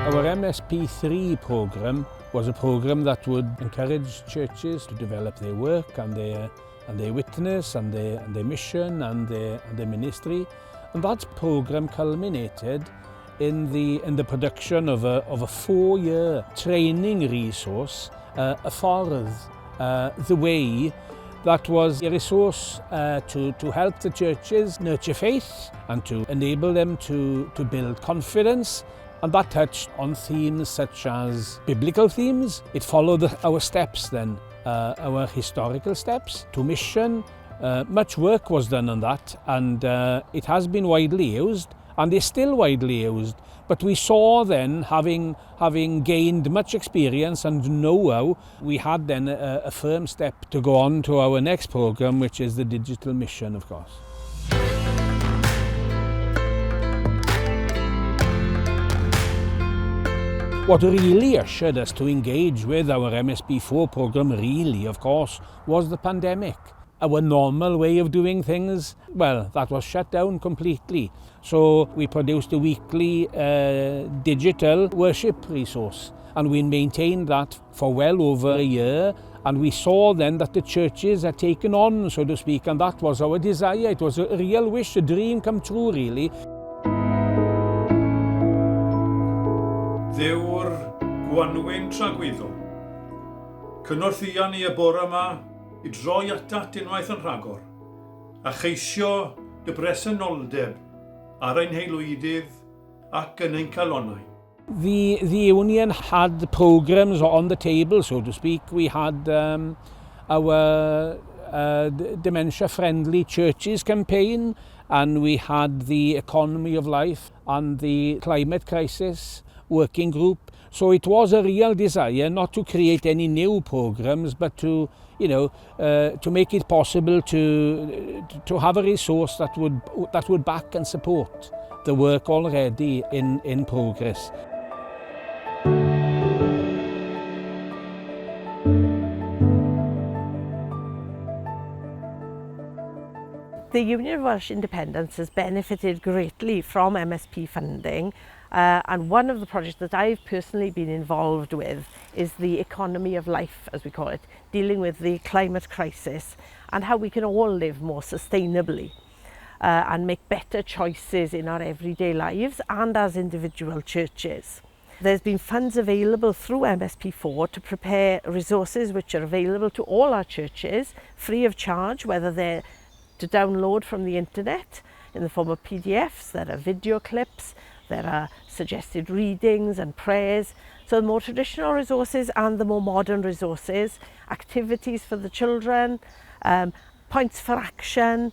Our MSP3 programme was a programme that would encourage churches to develop their work and their witness and their mission and their ministry, and that programme culminated in the production of a 4-year training resource, a ffordd, the way, that was a resource to help the churches nurture faith and to enable them to build confidence. And that touched on themes such as biblical themes. It followed our steps then, our historical steps to mission. Much work was done on that, and it has been widely used and is still widely used. But we saw then, having gained much experience and know-how, we had then a firm step to go on to our next programme, which is the digital mission, of course. What really ushered us to engage with our MSP4 programme really, of course, was the pandemic. Our normal way of doing things, well, that was shut down completely. So we produced a weekly digital worship resource, and we maintained that for well over a year. And we saw then that the churches had taken on, so to speak, and that was our desire. It was a real wish, a dream come true, really. Ddewr Gwanwyn Tragwyddol. Cynorthia ni y bore yma I droi atat unwaith yn rhagor a cheisio dy bresenoldeb ar ein heilwydydd ac yn ein calonnau. The union had programs on the table, so to speak. We had our dementia-friendly churches campaign, and we had the economy of life and the climate crisis working group. So it was a real desire not to create any new programs, but to make it possible to have a resource that would back and support the work already in progress. The Union of Welsh Independents has benefited greatly from MSP funding, and one of the projects that I've personally been involved with is the economy of life, as we call it, dealing with the climate crisis and how we can all live more sustainably and make better choices in our everyday lives and as individual churches. There's been funds available through MSP4 to prepare resources which are available to all our churches free of charge, whether they're to download from the internet in the form of PDFs, there are video clips, there are suggested readings and prayers. So the more traditional resources and the more modern resources, activities for the children, points for action,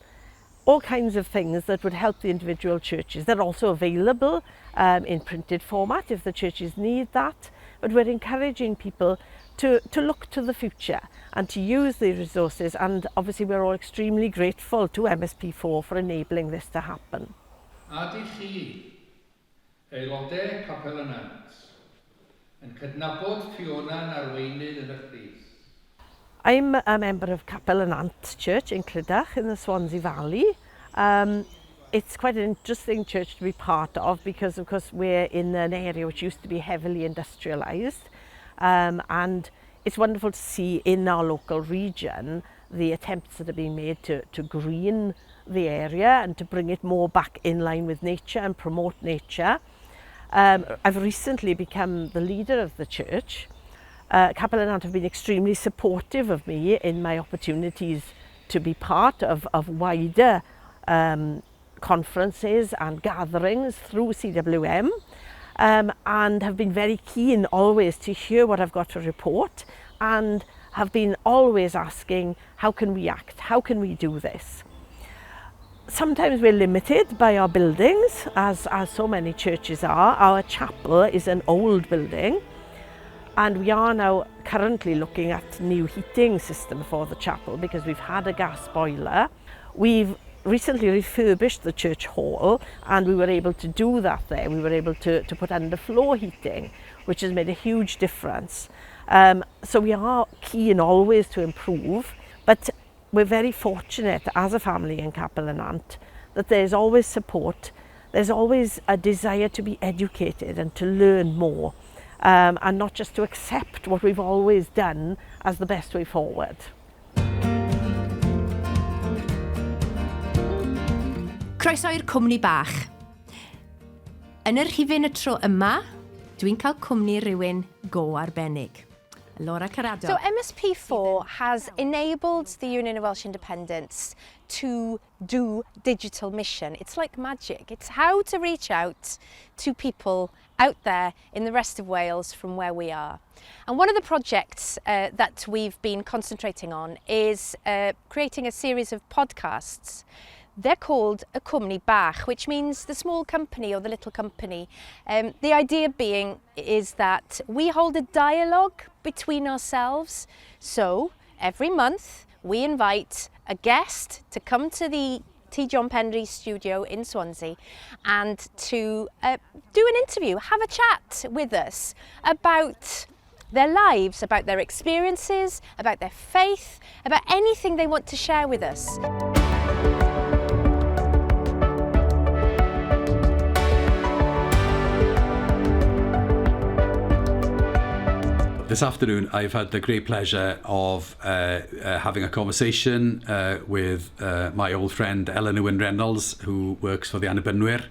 all kinds of things that would help the individual churches. They're also available in printed format if the churches need that, but we're encouraging people to look to the future and to use the resources, and obviously we're all extremely grateful to MSP4 for enabling this to happen. Ydych chi, aelodau Capelynant, yn cydnabod Fiona'n arweinydd yn y Cris? I'm a member of Capelynant Church in Clydach in the Swansea Valley. It's quite an interesting church to be part of because, of course, we're in an area which used to be heavily industrialised. And it's wonderful to see in our local region the attempts that are being made to green the area and to bring it more back in line with nature and promote nature. I've recently become the leader of the church. Capelynant have been extremely supportive of me in my opportunities to be part of wider conferences and gatherings through CWM. And have been very keen always to hear what I've got to report, and have been always asking, how can we act? How can we do this? Sometimes we're limited by our buildings, as so many churches are. Our chapel is an old building, and we are now currently looking at new heating system for the chapel because we've had a gas boiler. We've recently refurbished the church hall, and we were able to do that there. We were able to put underfloor heating, which has made a huge difference. So we are keen always to improve, but we're very fortunate as a family in Capelynant that there's always support. there's always a desire to be educated and to learn more, and not just to accept what we've always done as the best way forward. Croeso i'r cwmni bach. Yn yr rhifyn y tro yma, dwi'n cael cwmni rhywun go arbennig. Laura Carado. So MSP4 has enabled the Union of Welsh Independents to do digital mission. It's like magic. It's how to reach out to people out there in the rest of Wales from where we are. And one of the projects that we've been concentrating on is creating a series of podcasts. They're called a cwmni bach, which means the small company or the little company. The idea being is that we hold a dialogue between ourselves. So every month we invite a guest to come to the T. John Penry studio in Swansea and to do an interview, have a chat with us about their lives, about their experiences, about their faith, about anything they want to share with us. This afternoon, I've had the great pleasure of having a conversation with my old friend Ellen Owen Reynolds, who works for the Annibynwyr,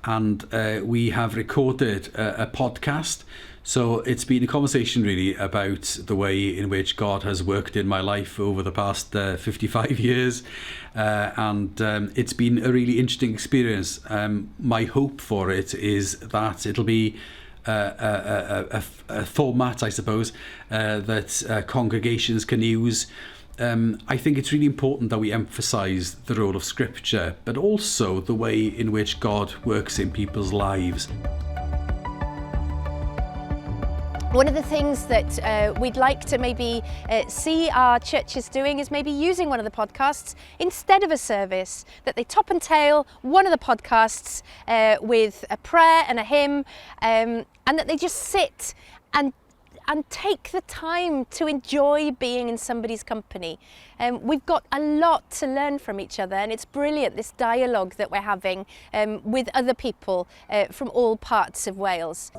and we have recorded a podcast. So it's been a conversation really about the way in which God has worked in my life over the past 55 years, and it's been a really interesting experience. My hope for it is that it'll be a format, I suppose, that congregations can use. I think it's really important that we emphasise the role of Scripture, but also the way in which God works in people's lives. One of the things that we'd like to maybe see our churches doing is maybe using one of the podcasts instead of a service, that they top and tail one of the podcasts with a prayer and a hymn, and that they just sit and take the time to enjoy being in somebody's company. We've got a lot to learn from each other, and it's brilliant, this dialogue that we're having with other people from all parts of Wales.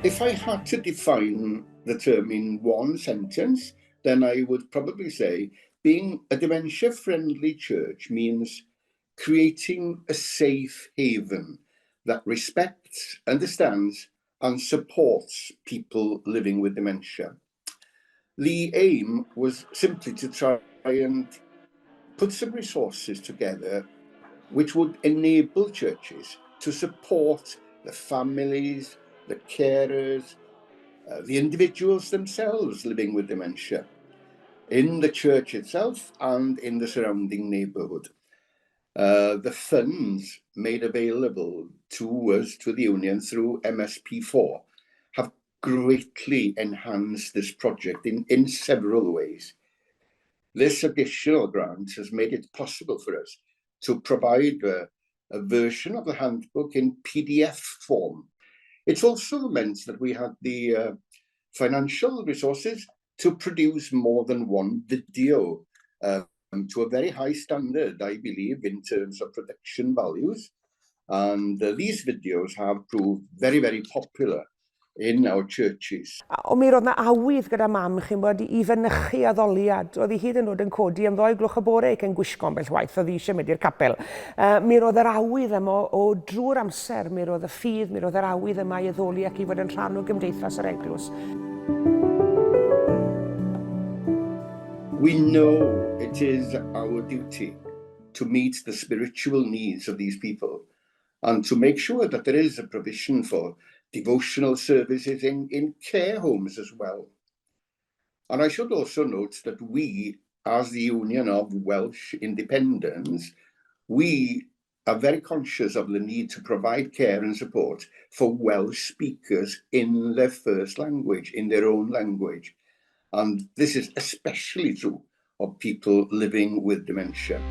If I had to define the term in one sentence, then I would probably say being a dementia-friendly church means creating a safe haven that respects, understands, and supports people living with dementia. The aim was simply to try and put some resources together which would enable churches to support the families, the carers, the individuals themselves living with dementia in the church itself and in the surrounding neighbourhood. The funds made available to us, to the Union, through MSP4 have greatly enhanced this project in several ways. This additional grant has made it possible for us to provide a version of the handbook in PDF form. It's also meant that we had the financial resources to produce more than one video to a very high standard, I believe, in terms of production values. And these videos have proved very, very popular in our churches. O mi roedd na awydd gyda mam, chi'n bod, I fynychu addoliad. Oedd hi hyd yn oed yn codi am 2 gloch y bore ac yn gwisgo ambell waith, oedd hi eisiau mynd i'r capel. Mi roedd yr awydd yma o drwy'r amser, mi roedd y ffydd, mi roedd yr awydd yma I addoli ac I fod yn rhan o gymdeithas yr eglwys. We know it is our duty to meet the spiritual needs of these people and to make sure that there is a provision for devotional services in care homes as well. And I should also note that we, as the Union of Welsh Independents, we are very conscious of the need to provide care and support for Welsh speakers in their first language, in their own language. And this is especially true of people living with dementia.